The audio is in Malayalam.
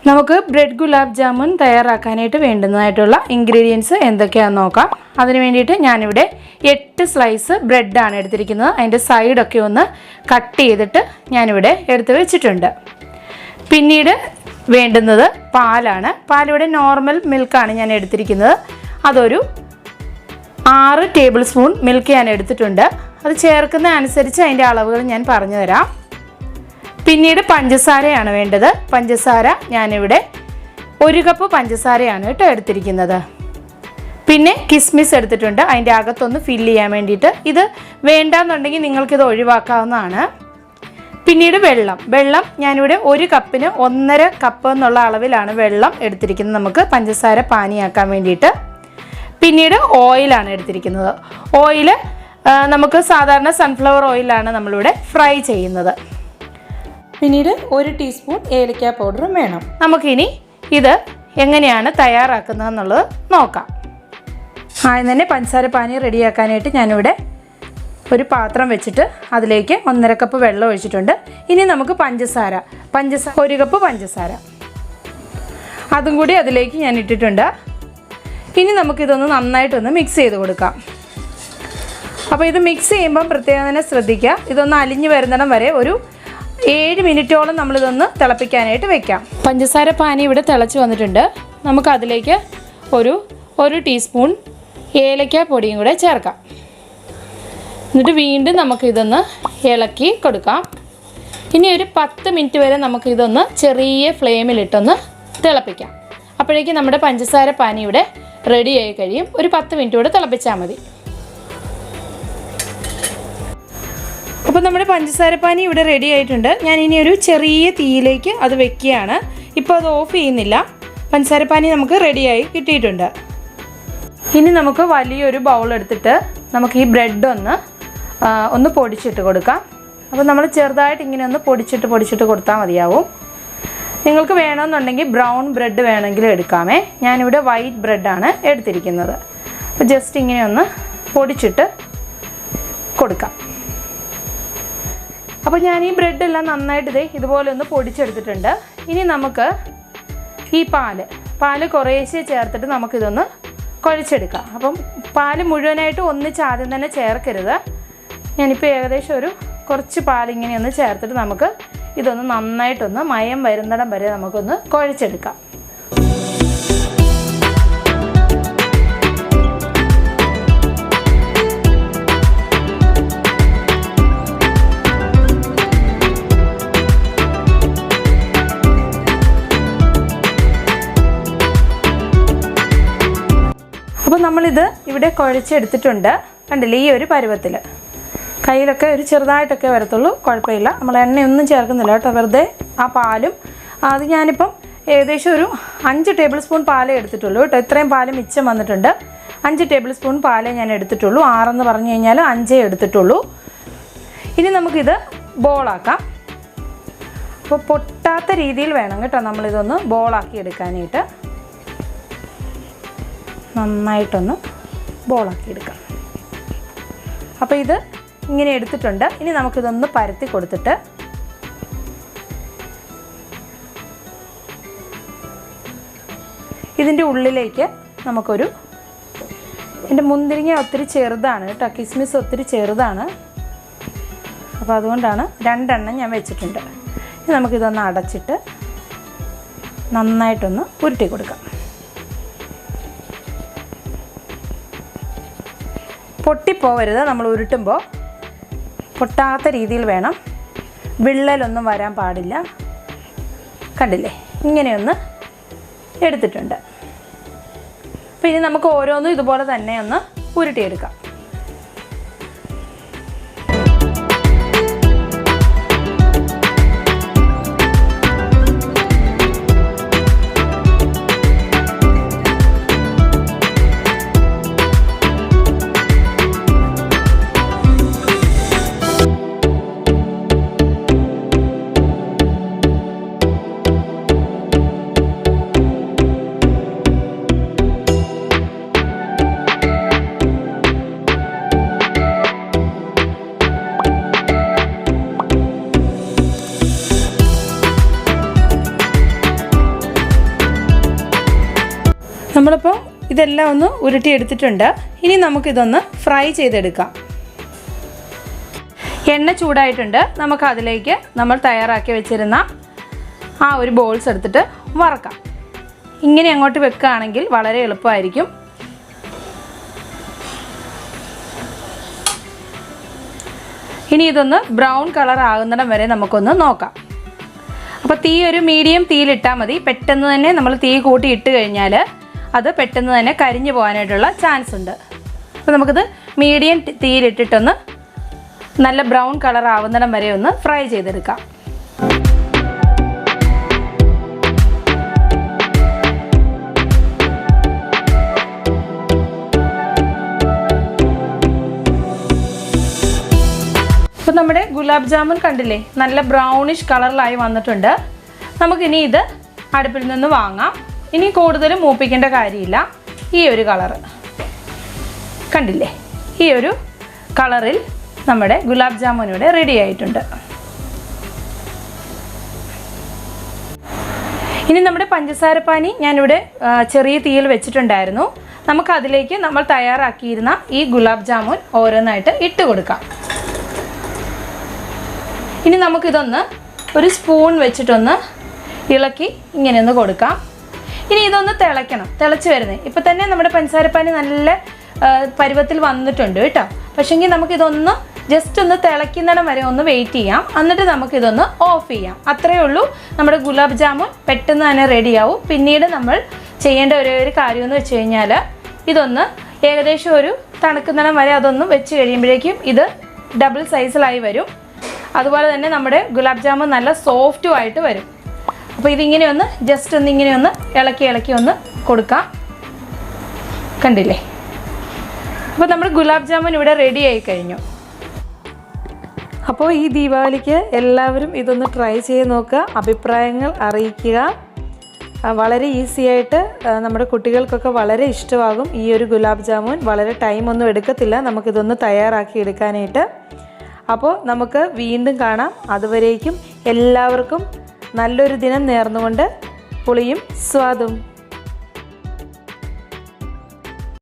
നമുക്ക് ബ്രെഡ് ഗുലാബ് ജാമുൻ തയ്യാറാക്കാനായിട്ട് വേണ്ടുന്നതായിട്ടുള്ള ഇൻഗ്രീഡിയൻസ് എന്തൊക്കെയാണെന്ന് നോക്കാം. അതിന് വേണ്ടിയിട്ട് ഞാനിവിടെ 8 സ്ലൈസ് ബ്രെഡാണ് എടുത്തിരിക്കുന്നത്. അതിൻ്റെ സൈഡൊക്കെ ഒന്ന് കട്ട് ചെയ്തിട്ട് ഞാനിവിടെ എടുത്ത് വെച്ചിട്ടുണ്ട്. പിന്നീട് വേണ്ടുന്നത് പാലാണ്. പാലിവിടെ നോർമൽ മിൽക്കാണ് ഞാൻ എടുത്തിരിക്കുന്നത്. അതൊരു 6 ടേബിൾ സ്പൂൺ മിൽക്ക് ഞാൻ എടുത്തിട്ടുണ്ട്. അത് ചേർക്കുന്ന അനുസരിച്ച് അതിൻ്റെ അളവുകൾ ഞാൻ പറഞ്ഞു തരാം. പിന്നീട് പഞ്ചസാരയാണ് വേണ്ടത്. പഞ്ചസാര ഞാനിവിടെ 1 കപ്പ് പഞ്ചസാരയാണ് കേട്ടോ എടുത്തിരിക്കുന്നത്. പിന്നെ കിസ്മിസ് എടുത്തിട്ടുണ്ട്, അതിൻ്റെ അകത്തൊന്ന് ഫില്ല് ചെയ്യാൻ വേണ്ടിയിട്ട്. ഇത് വേണ്ടാന്നുണ്ടെങ്കിൽ നിങ്ങൾക്കിത് ഒഴിവാക്കാവുന്നതാണ്. പിന്നീട് വെള്ളം ഞാനിവിടെ 1 കപ്പിന് 1.5 കപ്പ് എന്നുള്ള അളവിലാണ് വെള്ളം എടുത്തിരിക്കുന്നത്, നമുക്ക് പഞ്ചസാര പാനിയാക്കാൻ വേണ്ടിയിട്ട്. പിന്നീട് ഓയിലാണ് എടുത്തിരിക്കുന്നത്. ഓയിൽ നമുക്ക് സാധാരണ സൺഫ്ലവർ ഓയിലാണ് നമ്മളിവിടെ ഫ്രൈ ചെയ്യുന്നത്. പിന്നീട് 1 ടീസ്പൂൺ ഏലക്ക പൗഡറും വേണം. നമുക്കിനി ഇത് എങ്ങനെയാണ് തയ്യാറാക്കുന്നതെന്നുള്ളത് നോക്കാം. ആദ്യം തന്നെ പഞ്ചസാര പാനി റെഡിയാക്കാനായിട്ട് ഞാനിവിടെ ഒരു പാത്രം വെച്ചിട്ട് അതിലേക്ക് 1.5 കപ്പ് വെള്ളം ഒഴിച്ചിട്ടുണ്ട്. ഇനി നമുക്ക് പഞ്ചസാര 1 കപ്പ് പഞ്ചസാര അതും കൂടി അതിലേക്ക് ഞാൻ ഇട്ടിട്ടുണ്ട്. ഇനി നമുക്കിതൊന്ന് നന്നായിട്ടൊന്ന് മിക്സ് ചെയ്ത് കൊടുക്കാം. അപ്പോൾ ഇത് മിക്സ് ചെയ്യുമ്പം പ്രത്യേകം തന്നെ ശ്രദ്ധിക്കുക, ഇതൊന്ന് അലിഞ്ഞ് വരുന്നിടം വരെ ഒരു 7 മിനിറ്റോളം നമ്മളിതൊന്ന് തിളപ്പിക്കാനായിട്ട് വെക്കാം. പഞ്ചസാര പാനി ഇവിടെ തിളച്ച് വന്നിട്ടുണ്ട്. നമുക്ക് അതിലേക്ക് ഒരു ടീസ്പൂൺ ഏലക്ക പൊടിയും കൂടെ ചേർക്കാം. എന്നിട്ട് വീണ്ടും നമുക്കിതൊന്ന് ഇളക്കി കൊടുക്കാം. ഇനി ഒരു 10 മിനിറ്റ് വരെ നമുക്കിതൊന്ന് ചെറിയ ഫ്ലെയിമിലിട്ടൊന്ന് തിളപ്പിക്കാം. അപ്പോഴേക്കും നമ്മുടെ പഞ്ചസാര പാനി ഇവിടെ റെഡിയായി കഴിയും. ഒരു 10 മിനിറ്റ് കൂടെ തിളപ്പിച്ചാൽ മതി. അപ്പോൾ നമ്മുടെ പഞ്ചസാരപ്പാനി ഇവിടെ റെഡി ആയിട്ടുണ്ട്. ഞാൻ ഇനി ഒരു ചെറിയ തീയിലേക്ക് അത് വെക്കുകയാണ്. ഇപ്പോൾ അത് ഓഫ് ചെയ്യുന്നില്ല. പഞ്ചസാരപ്പാനി നമുക്ക് റെഡിയായി കിട്ടിയിട്ടുണ്ട്. ഇനി നമുക്ക് വലിയൊരു ബൗൾ എടുത്തിട്ട് നമുക്ക് ഈ ബ്രെഡ് ഒന്ന് പൊടിച്ചിട്ട് കൊടുക്കാം. അപ്പോൾ നമ്മൾ ചെറുതായിട്ട് ഇങ്ങനെ ഒന്ന് പൊടിച്ചിട്ട് കൊടുത്താൽ മതിയാവും. നിങ്ങൾക്ക് വേണമെന്നുണ്ടെങ്കിൽ ബ്രൗൺ ബ്രെഡ് വേണമെങ്കിലും എടുക്കാമേ. ഞാനിവിടെ വൈറ്റ് ബ്രെഡാണ് എടുത്തിരിക്കുന്നത്. അപ്പോൾ ജസ്റ്റ് ഇങ്ങനെ ഒന്ന് പൊടിച്ചിട്ട് കൊടുക്കാം. അപ്പോൾ ഞാൻ ഈ ബ്രെഡെല്ലാം നന്നായിട്ട് ഇതുപോലെ ഒന്ന് പൊടിച്ചെടുത്തിട്ടുണ്ട്. ഇനി നമുക്ക് ഈ പാല് കുറേശ്ശെ ചേർത്തിട്ട് നമുക്കിതൊന്ന് കുഴച്ചെടുക്കാം. അപ്പം പാല് മുഴുവനായിട്ട് ഒന്നിച്ച് ആദ്യം തന്നെ ചേർക്കരുത്. ഞാനിപ്പോൾ ഏകദേശം കുറച്ച് പാലിങ്ങനെ ഒന്ന് ചേർത്തിട്ട് നമുക്ക് ഇതൊന്ന് നന്നായിട്ടൊന്ന് മയം വരുന്നിടം വരെ നമുക്കൊന്ന് കുഴച്ചെടുക്കാം. അപ്പോൾ നമ്മളിത് ഇവിടെ കുഴച്ചെടുത്തിട്ടുണ്ട്. കണ്ടില്ലേ, ഈ ഒരു പരുവത്തിൽ. കയ്യിലൊക്കെ ഒരു ചെറുതായിട്ടൊക്കെ വരത്തുള്ളൂ, കുഴപ്പമില്ല. നമ്മൾ എണ്ണയൊന്നും ചേർക്കുന്നില്ല കേട്ടോ, വെറുതെ ആ പാലും. അത് ഞാനിപ്പം ഏകദേശം ഒരു 5 ടേബിൾ സ്പൂൺ പാലേ എടുത്തിട്ടുള്ളൂ കേട്ടോ. ഇത്രയും പാല് മിച്ചം വന്നിട്ടുണ്ട്. 5 ടേബിൾ സ്പൂൺ പാലേ ഞാൻ എടുത്തിട്ടുള്ളൂ. 6 പറഞ്ഞു കഴിഞ്ഞാൽ 5 എടുത്തിട്ടുള്ളൂ. ഇനി നമുക്കിത് ബോളാക്കാം. അപ്പോൾ പൊട്ടാത്ത രീതിയിൽ വേണം കേട്ടോ നമ്മളിതൊന്ന് ബോളാക്കി എടുക്കാനായിട്ട്. നന്നായിട്ടൊന്ന് ബോളാക്കി എടുക്കാം. അപ്പോൾ ഇത് ഇങ്ങനെ എടുത്തിട്ടുണ്ട്. ഇനി നമുക്കിതൊന്ന് പരത്തി കൊടുത്തിട്ട് ഇതിൻ്റെ ഉള്ളിലേക്ക് എൻ്റെ മുന്തിരിങ്ങ ഒത്തിരി ചെറുതാണ് കേട്ടോ, കിസ്മിസ് ഒത്തിരി ചെറുതാണ്. അപ്പോൾ അതുകൊണ്ടാണ് 2 എണ്ണം ഞാൻ വെച്ചിട്ടുണ്ട്. ഇനി നമുക്കിതൊന്ന് അടച്ചിട്ട് നന്നായിട്ടൊന്ന് ഉരുട്ടി കൊടുക്കാം. പൊട്ടിപ്പോവരുത്, നമ്മൾ ഉരുട്ടുമ്പോൾ പൊട്ടാത്ത രീതിയിൽ വേണം. വിള്ളലൊന്നും വരാൻ പാടില്ല. കണ്ടില്ലേ, ഇങ്ങനെയൊന്ന് എടുത്തിട്ടുണ്ട്. അപ്പോൾ ഇനി നമുക്ക് ഓരോന്നും ഇതുപോലെ തന്നെ ഒന്ന് ഉരുട്ടിയെടുക്കാം. ഇതെല്ലാം ഒന്ന് ഉരുട്ടിയെടുത്തിട്ടുണ്ട്. ഇനി നമുക്കിതൊന്ന് ഫ്രൈ ചെയ്തെടുക്കാം. എണ്ണ ചൂടായിട്ടുണ്ട്. നമുക്ക് അതിലേക്ക് നമ്മൾ തയ്യാറാക്കി വെച്ചിരുന്ന ആ ഒരു ബോൾസ് എടുത്തിട്ട് വറക്കാം. ഇങ്ങനെ അങ്ങോട്ട് വെക്കുകയാണെങ്കിൽ വളരെ എളുപ്പമായിരിക്കും. ഇനി ഇതൊന്ന് ബ്രൗൺ കളർ ആകുന്നിടം വരെ നമുക്കൊന്ന് നോക്കാം. അപ്പോൾ തീ ഒരു മീഡിയം തീയിലിട്ടാൽ മതി. പെട്ടെന്ന് തന്നെ നമ്മൾ തീ കൂട്ടി ഇട്ട് കഴിഞ്ഞാൽ അത് പെട്ടെന്ന് തന്നെ കരിഞ്ഞു പോകാനായിട്ടുള്ള ചാൻസ് ഉണ്ട്. അപ്പോൾ നമുക്കിത് മീഡിയം തീയിലിട്ടിട്ടൊന്ന് നല്ല ബ്രൗൺ കളർ ആവുന്നിടം വരെ ഒന്ന് ഫ്രൈ ചെയ്തെടുക്കാം. അപ്പോൾ നമ്മുടെ ഗുലാബ് ജാമുൻ കണ്ടില്ലേ, നല്ല ബ്രൗണിഷ് കളറിലായി വന്നിട്ടുണ്ട്. നമുക്കിനി ഇത് അടുപ്പിൽ നിന്ന് വാങ്ങാം. ഇനി കൂടുതൽ മൂപ്പിക്കേണ്ട കാര്യമില്ല. ഈ ഒരു കളറ് കണ്ടില്ലേ, ഈ ഒരു കളറിൽ നമ്മുടെ ഗുലാബ് ജാമുൻ ഇവിടെ റെഡി ആയിട്ടുണ്ട്. ഇനി നമ്മുടെ പഞ്ചസാരപ്പാനി ഞാനിവിടെ ചെറിയ തീയിൽ വെച്ചിട്ടുണ്ടായിരുന്നു. നമുക്കതിലേക്ക് നമ്മൾ തയ്യാറാക്കിയിരുന്ന ഈ ഗുലാബ് ജാമുൻ ഓരോന്നായിട്ട് ഇട്ട് കൊടുക്കാം. ഇനി നമുക്കിതൊന്ന് ഒരു സ്പൂൺ വെച്ചിട്ടൊന്ന് ഇളക്കി ഇങ്ങനെയൊന്ന് കൊടുക്കാം. ഇനി ഇതൊന്ന് തിളയ്ക്കണം. തിളച്ച് വരുന്നത് ഇപ്പം തന്നെ നമ്മുടെ പഞ്ചസാരപ്പാനി നല്ല പരുവത്തിൽ വന്നിട്ടുണ്ട് കേട്ടോ. പക്ഷേങ്കിൽ നമുക്കിതൊന്ന് ജസ്റ്റ് ഒന്ന് തിളയ്ക്കുന്നിടം വരെ ഒന്ന് വെയിറ്റ് ചെയ്യാം. എന്നിട്ട് നമുക്കിതൊന്ന് ഓഫ് ചെയ്യാം. അത്രയേ ഉള്ളൂ. നമ്മുടെ ഗുലാബ് ജാമുൻ പെട്ടെന്ന് തന്നെ റെഡിയാവും. പിന്നീട് നമ്മൾ ചെയ്യേണ്ട ഒരു കാര്യമെന്ന് വെച്ച് കഴിഞ്ഞാൽ ഇതൊന്ന് ഏകദേശം ഒരു തണുക്കുന്നിടം വരെ അതൊന്ന് വെച്ച് കഴിയുമ്പോഴേക്കും ഇത് ഡബിൾ സൈസിലായി വരും. അതുപോലെ തന്നെ നമ്മുടെ ഗുലാബ് ജാമുൻ നല്ല സോഫ്റ്റും ആയിട്ട് വരും. അപ്പോൾ ഇതിങ്ങനെ ഒന്ന് ജസ്റ്റ് ഒന്ന് ഇങ്ങനെ ഒന്ന് ഇളക്കി ഒന്ന് കൊടുക്കാം. കണ്ടില്ലേ? അപ്പോൾ നമ്മുടെ ഗുലാബ് ജാമുൻ ഇവിടെ റെഡി ആയി കഴിഞ്ഞു. അപ്പോൾ ഈ ദീപാവലിക്ക് എല്ലാവരും ഇതൊന്ന് ട്രൈ ചെയ്ത് നോക്കുക. അഭിപ്രായങ്ങൾ അറിയിക്കുക. വളരെ ഈസി ആയിട്ട് നമ്മുടെ കുട്ടികൾക്കൊക്കെ വളരെ ഇഷ്ടമാകും ഈ ഒരു ഗുലാബ് ജാമുൻ. വളരെ ടൈമൊന്നും എടുക്കത്തില്ല നമുക്കിതൊന്ന് തയ്യാറാക്കി എടുക്കാനായിട്ട്. അപ്പോൾ നമുക്ക് വീണ്ടും കാണാം. അതുവരേക്കും എല്ലാവർക്കും നല്ലൊരു ദിനം നേർന്നുകൊണ്ട് പുളിയും സ്വാദും.